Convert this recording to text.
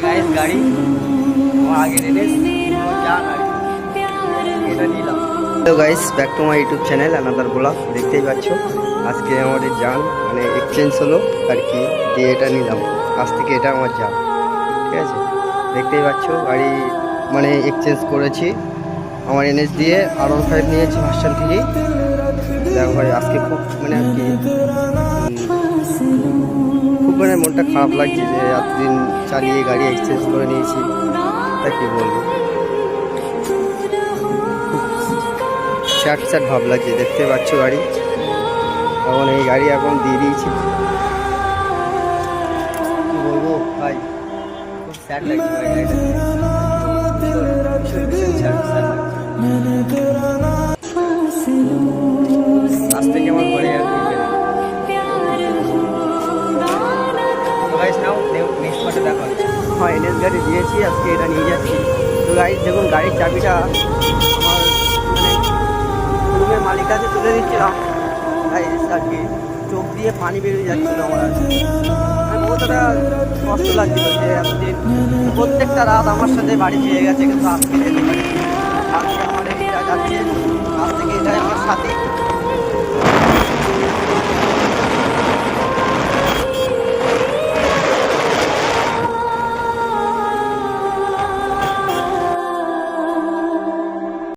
Guys গাড়ি আমার আগে এনএস যা গাড়ি এটা নিলাম। Hello guys, back to my YouTube channel another blog. দেখতেই পাচ্ছ আজকে আমাদের যান মানে এক্সচেঞ্জ হলো আর কি, দিয়ে এটা নিলাম। আজ থেকে এটা আমার যান, ঠিক আছে। দেখতেই পাচ্ছ গাড়ি মানে এক্সচেঞ্জ করেছি, আমার এনএস দিয়ে R15 নিয়েছি ভার্সন 3। দেখো ভাই আজকে খুব মানে আর কি খুব মানে মনটা খারাপ লাগছে যে এতদিন চালিয়ে গাড়ি এক্সচেঞ্জ করে নিয়েছি, তা কি বলবো, স্যাড স্যাড ভাব লাগছে। দেখতে পাচ্ছ গাড়ি, এখন এই গাড়ি এখন দিয়ে দিয়েছি, কি বলবো ভাই, খুব স্যাড লাগছে ভাই গাড়িটা আজ থেকে আমার ঘরে আর কিনবে না। নেক্সট পার্টে দেখা হচ্ছে। হ্যাঁ, এনএস গাড়ি দিয়েছি, আজকে এটা নিয়ে যাচ্ছি। তো গাড়ি দেখুন, গাড়ির চাবিটা আমার মানে রুমের মালিক কাছে তুলে দিচ্ছিলাম। গাইস আর কি চোখ দিয়ে পানি বেরিয়ে যাচ্ছিলো আমার, বহুতটা কষ্ট লাগছিল যে এতদিন প্রত্যেকটা রাত আমার সাথে বাড়ি ফিরে গেছে, কিন্তু আজকে যেতে পারি। আজকে আমার এটা যাচ্ছে, আজ থেকে এটাই আমার সাথে।